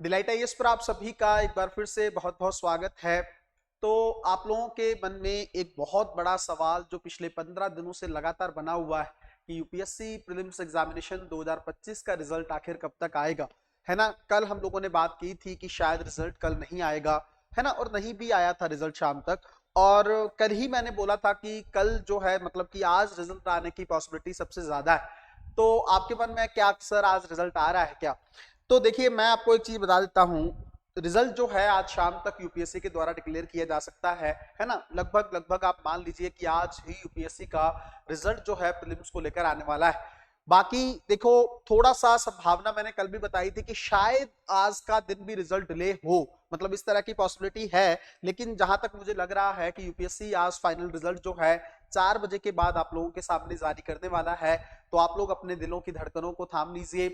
Delight IAS पर आप सभी का एक बार फिर से बहुत बहुत स्वागत है। तो आप लोगों के मन में एक बहुत बड़ा सवाल जो पिछले 15 दिनों से लगातार बना हुआ है कि यूपीएससी प्रीलिम्स एग्जामिनेशन 2025 का रिजल्ट आखिर कब तक आएगा, है ना। कल हम लोगों ने बात की थी कि शायद रिजल्ट कल नहीं आएगा, है ना, और नहीं भी आया था रिजल्ट शाम तक। और कल ही मैंने बोला था कि कल जो है मतलब कि आज रिजल्ट आने की पॉसिबिलिटी सबसे ज्यादा है। तो आपके मन में क्या सर आज रिजल्ट आ रहा है क्या? तो देखिए मैं आपको एक चीज बता देता हूँ। रिजल्ट जो है आज शाम तक यूपीएससी के द्वारा डिक्लेयर किया जा सकता है ना। लगभग लगभग आप मान लीजिए कि आज ही यूपीएससी का रिजल्ट जो है प्रीलिम्स को लेकर आने वाला है। बाकी देखो, थोड़ा सा संभावना मैंने कल भी बताई थी कि शायद आज का दिन भी रिजल्ट डिले हो, मतलब इस तरह की पॉसिबिलिटी है। लेकिन जहां तक मुझे लग रहा है कि यूपीएससी आज फाइनल रिजल्ट जो है 4 बजे के बाद आप लोगों के सामने जारी करने वाला है। तो आप लोग अपने दिलों की धड़कनों को थाम लीजिए,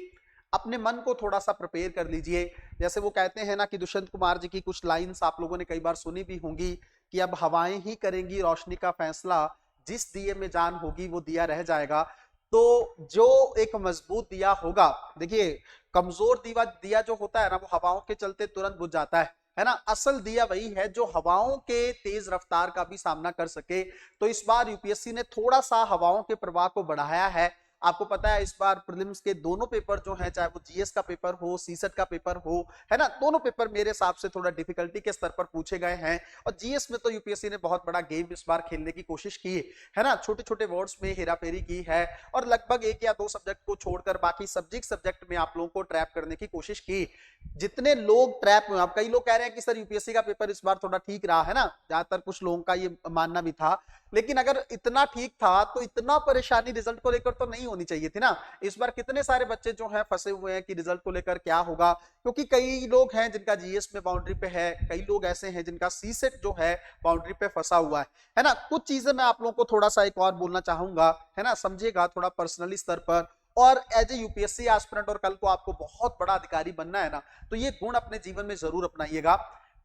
अपने मन को थोड़ा सा प्रिपेयर कर लीजिए। जैसे वो कहते हैं ना कि दुष्यंत कुमार जी की कुछ लाइंस आप लोगों ने कई बार सुनी भी होंगी कि अब हवाएं ही करेंगी रोशनी का फैसला, जिस दिए में जान होगी वो दिया रह जाएगा। तो जो एक मजबूत दिया होगा, देखिए कमजोर दिया दिया जो होता है ना वो हवाओं के चलते तुरंत बुझ जाता है ना। असल दिया वही है जो हवाओं के तेज रफ्तार का भी सामना कर सके। तो इस बार यूपीएससी ने थोड़ा सा हवाओं के प्रवाह को बढ़ाया है। आपको पता है इस बार प्रीलिम्स के दोनों पेपर जो हैं, चाहे वो जीएस का पेपर हो, सीसेट का पेपर हो, है ना, दोनों पेपर मेरे हिसाब से थोड़ा डिफिकल्टी के स्तर पर पूछे गए हैं। और जीएस में तो यूपीएससी ने बहुत बड़ा गेम इस बार खेलने की कोशिश की है ना। छोटे छोटे वर्ड्स में हेराफेरी की है और लगभग 1 या 2 सब्जेक्ट को छोड़कर बाकी सब्जेक्ट में आप लोगों को ट्रैप करने की कोशिश की। जितने लोग ट्रैप में, आप कई लोग कह रहे हैं कि सर यूपीएससी का पेपर इस बार थोड़ा ठीक रहा है ना, ज्यादातर कुछ लोगों का ये मानना भी था। लेकिन अगर इतना ठीक था तो इतना परेशानी रिजल्ट को लेकर तो नहीं होनी चाहिए थी ना। इस बार कितने सारे बच्चे जो हैं फंसे हुए हैं कि रिजल्ट को लेकर क्या होगा, क्योंकि कई लोग हैं जिनका जीएस में बाउंड्री पे है, कई लोग ऐसे हैं जिनका सीसेट जो है बाउंड्री पे फंसा हुआ है ना। कुछ चीजें मैं आप लोगों को थोड़ा सा एक और बोलना चाहूंगा, है ना, समझिएगा थोड़ा पर्सनली स्तर पर। और एज ए यूपीएससी एस्पिरेंट और कल को आपको बहुत बड़ा अधिकारी बनना है ना, तो ये गुण अपने जीवन में जरूर अपनाइएगा।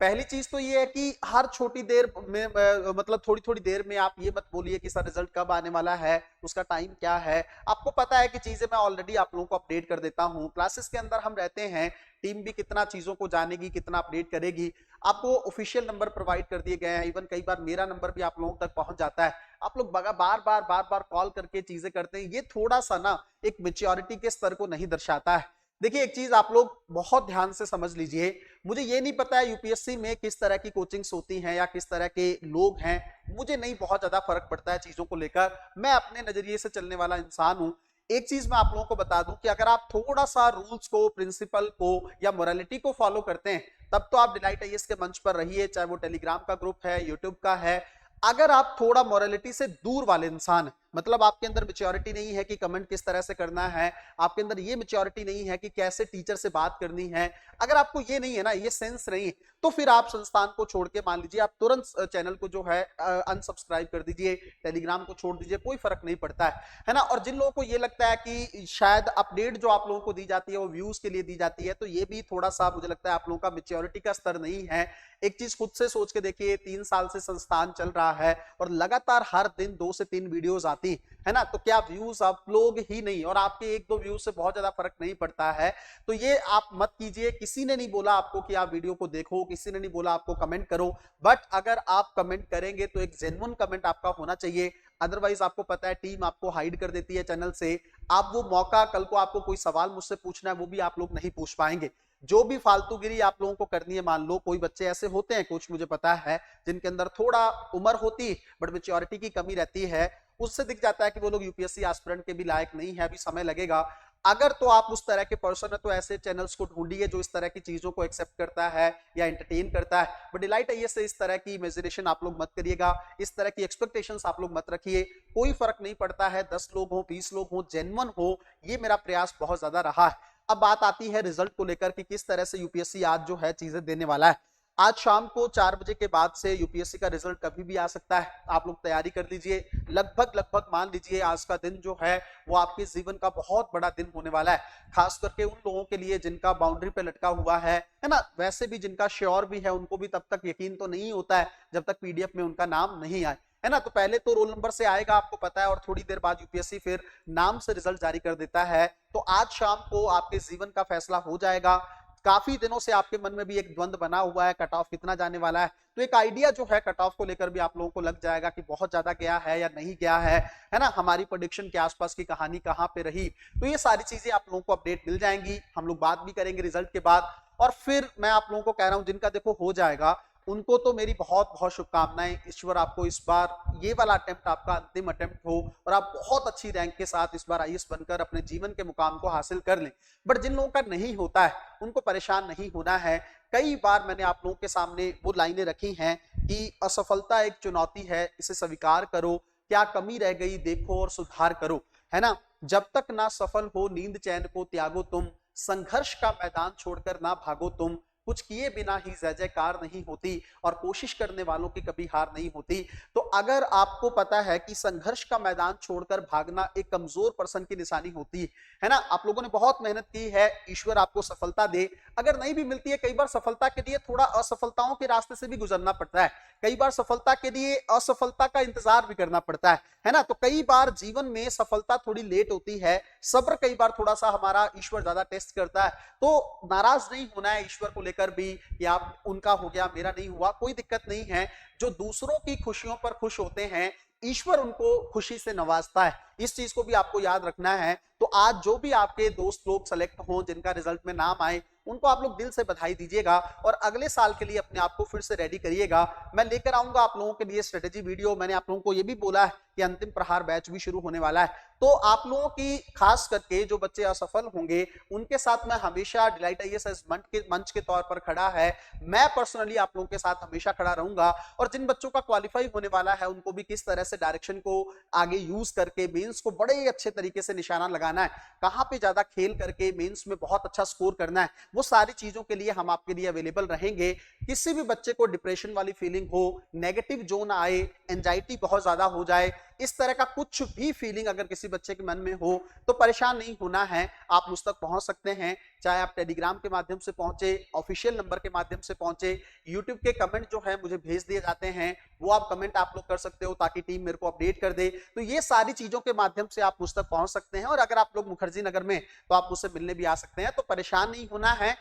पहली चीज तो ये है कि हर छोटी देर में मतलब थोड़ी थोड़ी देर में आप ये मत बोलिए कि सर रिजल्ट कब आने वाला है, उसका टाइम क्या है। आपको पता है कि चीजें मैं ऑलरेडी आप लोगों को अपडेट कर देता हूं, क्लासेस के अंदर हम रहते हैं, टीम भी कितना चीजों को जानेगी, कितना अपडेट करेगी। आपको ऑफिशियल नंबर प्रोवाइड कर दिए गए हैं, इवन कई बार मेरा नंबर भी आप लोगों तक पहुंच जाता है। आप लोग बार बार कॉल करके चीजें करते हैं, ये थोड़ा सा ना एक मेच्योरिटी के स्तर को नहीं दर्शाता है। देखिए एक चीज आप लोग बहुत ध्यान से समझ लीजिए, मुझे ये नहीं पता है यूपीएससी में किस तरह की कोचिंग्स होती हैं या किस तरह के लोग हैं, मुझे नहीं बहुत ज्यादा फर्क पड़ता है चीजों को लेकर। मैं अपने नजरिए से चलने वाला इंसान हूं। एक चीज मैं आप लोगों को बता दूं कि अगर आप थोड़ा सा रूल्स को, प्रिंसिपल को या मोरालिटी को फॉलो करते हैं तब तो आप डिलाइट आईएएस के मंच पर रहिए, चाहे वो टेलीग्राम का ग्रुप है, यूट्यूब का है। अगर आप थोड़ा मोरालिटी से दूर वाले इंसान, मतलब आपके अंदर मेच्योरिटी नहीं है कि कमेंट किस तरह से करना है, आपके अंदर ये मेच्योरिटी नहीं है कि कैसे टीचर से बात करनी है, अगर आपको ये नहीं है ना, ये सेंस नहीं, तो फिर आप संस्थान को छोड़ के मान लीजिए आप तुरंत चैनल को जो है अनसब्सक्राइब कर दीजिए, टेलीग्राम को छोड़ दीजिए, कोई फर्क नहीं पड़ता है ना। और जिन लोगों को ये लगता है कि शायद अपडेट जो आप लोगों को दी जाती है वो व्यूज के लिए दी जाती है, तो ये भी थोड़ा सा मुझे लगता है आप लोगों का मेच्योरिटी का स्तर नहीं है। एक चीज खुद से सोच के देखिए, 3 साल से संस्थान चल रहा है और लगातार हर दिन 2 से 3 वीडियोस आती है ना, तो क्या व्यूज आप लोग ही नहीं और आपके 1-2 व्यूज से बहुत ज्यादा फर्क नहीं पड़ता है। तो ये आप मत कीजिए। किसी ने नहीं बोला आपको कि आप वीडियो को देखो, किसी ने नहीं बोला आपको कमेंट करो, बट अगर आप कमेंट करेंगे तो एक जेन्युइन कमेंट आपका होना चाहिए। अदरवाइज आपको पता है टीम आपको हाइड कर देती है चैनल से। आप वो मौका, कल को आपको कोई सवाल मुझसे पूछना है वो भी आप लोग नहीं पूछ पाएंगे। जो भी फालतूगिरी आप लोगों को करनी है, मान लो कोई बच्चे ऐसे होते हैं कुछ, मुझे पता है, जिनके अंदर थोड़ा उम्र होती बट मेच्योरिटी की कमी रहती है, उससे दिख जाता है कि वो लोग यूपीएससी एस्पिरेंट के भी लायक नहीं है, अभी समय लगेगा। अगर तो आप उस तरह के पर्सन है तो ऐसे चैनल्स को ढूंढिए जो इस तरह की चीजों को एक्सेप्ट करता है या एंटरटेन करता है। बट डिलाइट आईएएस से इस तरह की इमेजिनेशन आप लोग मत करिएगा, इस तरह की एक्सपेक्टेशंस आप लोग मत रखिए। कोई फर्क नहीं पड़ता है 10 लोग हो, 20 लोग हो, जेन्युइन हो, ये मेरा प्रयास बहुत ज्यादा रहा है। अब बात आती है रिजल्ट को लेकर कि किस तरह से यूपीएससी आज जो है चीजें देने वाला है। आज शाम को 4 बजे के बाद से यूपीएससी का रिजल्ट कभी भी आ सकता है, आप लोग तैयारी कर लीजिए। लगभग लगभग मान लीजिए आज का दिन जो है वो आपके जीवन का बहुत बड़ा दिन होने वाला है, खास करके उन लोगों के लिए जिनका बाउंड्री पे लटका हुआ है ना। वैसे भी जिनका श्योर भी है उनको भी तब तक यकीन तो नहीं होता है जब तक पीडीएफ में उनका नाम नहीं आए, है ना। तो पहले तो रोल नंबर से आएगा आपको पता है, और थोड़ी देर बाद यूपीएससी फिर नाम से रिजल्ट जारी कर देता है। तो आज शाम को आपके जीवन का फैसला हो जाएगा। काफी दिनों से आपके मन में भी एक द्वंद बना हुआ है कट ऑफ कितना जाने वाला है, तो एक आइडिया जो है कट ऑफ को लेकर भी आप लोगों को लग जाएगा कि बहुत ज्यादा गया है या नहीं गया है ना, हमारी प्रेडिक्शन के आसपास की कहानी कहां पे रही। तो ये सारी चीजें आप लोगों को अपडेट मिल जाएंगी, हम लोग बात भी करेंगे रिजल्ट के बाद। और फिर मैं आप लोगों को कह रहा हूं जिनका देखो हो जाएगा उनको तो मेरी बहुत बहुत शुभकामनाएं, ईश्वर आपको इस बार ये वाला अटेम्प्ट आपका अंतिम अटेम्प्ट हो और आप बहुत अच्छी रैंक के साथ इस बार आईएएस बनकर अपने जीवन के मुकाम को हासिल कर लें। बट जिन लोगों का नहीं होता है उनको परेशान नहीं होना है। कई बार मैंने आप लोगों के सामने वो लाइनें रखी हैं कि असफलता एक चुनौती है, इसे स्वीकार करो, क्या कमी रह गई देखो और सुधार करो, है ना। जब तक ना सफल हो नींद चैन को त्यागो तुम, संघर्ष का मैदान छोड़कर ना भागो तुम, कुछ किए बिना ही जय जयकार नहीं होती और कोशिश करने वालों की कभी हार नहीं होती। तो अगर आपको पता है कि संघर्ष का मैदान छोड़कर भागना एक कमजोर पर्सन की निशानी होती है ना, आप लोगों ने बहुत मेहनत की है, ईश्वर आपको सफलता दे। अगर नहीं भी मिलती है, कई बार सफलता के लिए थोड़ा असफलताओं के रास्ते से भी गुजरना पड़ता है, कई बार सफलता के लिए असफलता का इंतजार भी करना पड़ता है ना। तो कई बार जीवन में सफलता थोड़ी लेट होती है, सब्र कई बार थोड़ा सा हमारा ईश्वर ज्यादा टेस्ट करता है। तो नाराज नहीं होना है ईश्वर को लेकर भी कि आप उनका हो गया मेरा नहीं हुआ, कोई दिक्कत नहीं है। जो दूसरों की खुशियों पर खुश होते हैं ईश्वर उनको खुशी से नवाजता है, इस चीज को भी आपको याद रखना है। तो आज जो भी आपके दोस्त लोग सेलेक्ट हों जिनका रिजल्ट में नाम आए उनको आप लोग दिल से बधाई दीजिएगा और अगले साल के लिए अपने आप को फिर से रेडी करिएगा। मैं लेकर आऊंगा आप लोगों के लिए स्ट्रेटेजी वीडियो। मैंने आप लोगों को ये भी बोला है कि अंतिम प्रहार बैच भी शुरू होने वाला है, तो आप लोगों की खास करके जो बच्चे असफल होंगे उनके साथ मैं हमेशा डिलाइट आईएएस मंच के तौर पर खड़ा है, मैं पर्सनली आप लोगों के साथ हमेशा खड़ा रहूंगा। और जिन बच्चों का क्वालिफाई होने वाला है उनको भी किस तरह से डायरेक्शन को आगे यूज करके मेंस को बड़े अच्छे तरीके से निशाना लगाना है, कहां पे ज्यादा खेल करके मेंस में बहुत अच्छा स्कोर करना है, वो सारी चीजों के लिए हम आपके लिए अवेलेबल रहेंगे। किसी भी बच्चे को डिप्रेशन वाली फीलिंग हो, नेगेटिव जोन आए, एंजाइटी बहुत ज्यादा हो जाए, इस तरह का कुछ भी फीलिंग अगर किसी बच्चे के मन में हो तो परेशान नहीं होना है, आप मुझ तक पहुंच सकते हैं। चाहे आप टेलीग्राम के माध्यम से पहुंचे, ऑफिशियल नंबर के माध्यम से पहुंचे, यूट्यूब के कमेंट जो है मुझे भेज दिए जाते हैं, वो आप कमेंट आप लोग कर सकते हो ताकि टीम मेरे को अपडेट कर दे। तो ये सारी चीजों के माध्यम से आप मुझ तक पहुंच सकते हैं। और अगर आप लोग मुखर्जी नगर में तो आप मुझसे मिलने भी आ सकते हैं, तो परेशान नहीं होना है।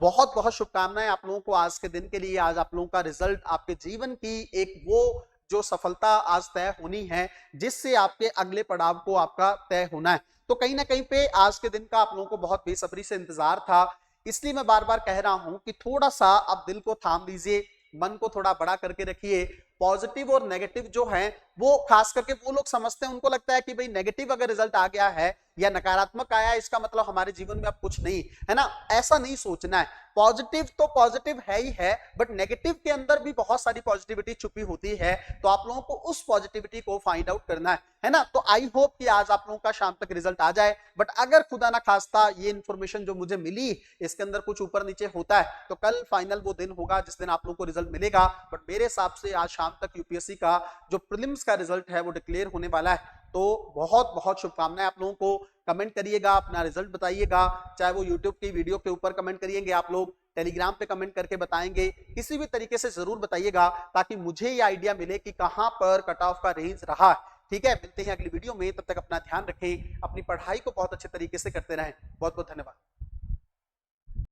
बहुत बहुत शुभकामनाएं आप लोगों को आज के दिन के लिए। आज आप लोगों का रिजल्ट आपके जीवन की एक वो जो सफलता आज तय होनी है जिससे आपके अगले पड़ाव को आपका तय होना है। तो कहीं ना कहीं पे आज के दिन का आप लोगों को बहुत बेसब्री से इंतजार था, इसलिए मैं बार बार कह रहा हूं कि थोड़ा सा आप दिल को थाम लीजिए, मन को थोड़ा बड़ा करके रखिए। पॉजिटिव और नेगेटिव जो है वो खास करके वो लोग समझते हैं, उनको लगता है कि भाई नेगेटिव अगर रिजल्ट आ गया है या नकारात्मक आया इसका मतलब हमारे जीवन में अब कुछ नहीं है ना, ऐसा नहीं सोचना है। पॉजिटिव तो पॉजिटिव है ही है, बट नेगेटिव के अंदर भी बहुत सारी पॉजिटिविटी छुपी होती है, तो आप लोगों को उस पॉजिटिविटी को फाइंड आउट करना है ना। तो आई होप कि आज आप लोगों का शाम तक रिजल्ट आ जाए। बट अगर खुदा ना खास्ता ये इन्फॉर्मेशन जो मुझे मिली इसके अंदर कुछ ऊपर नीचे होता है तो कल फाइनल वो दिन होगा जिस दिन आप लोगों को रिजल्ट मिलेगा। बट मेरे हिसाब से आज शाम तक यूपीएससी का जो प्रीलिम्स का रिजल्ट है वो डिक्लेयर होने वाला है। तो बहुत बहुत शुभकामनाएं आप लोगों को। कमेंट करिएगा, अपना रिजल्ट बताइएगा, चाहे वो यूट्यूब की वीडियो के ऊपर कमेंट करिएंगे, आप लोग टेलीग्राम पे कमेंट करके बताएंगे, किसी भी तरीके से जरूर बताइएगा ताकि मुझे ये आइडिया मिले कि कहां पर कट ऑफ का रेंज रहा। ठीक है, मिलते हैं अगली वीडियो में, तब तक अपना ध्यान रखें, अपनी पढ़ाई को बहुत अच्छे तरीके से करते रहें। बहुत बहुत धन्यवाद।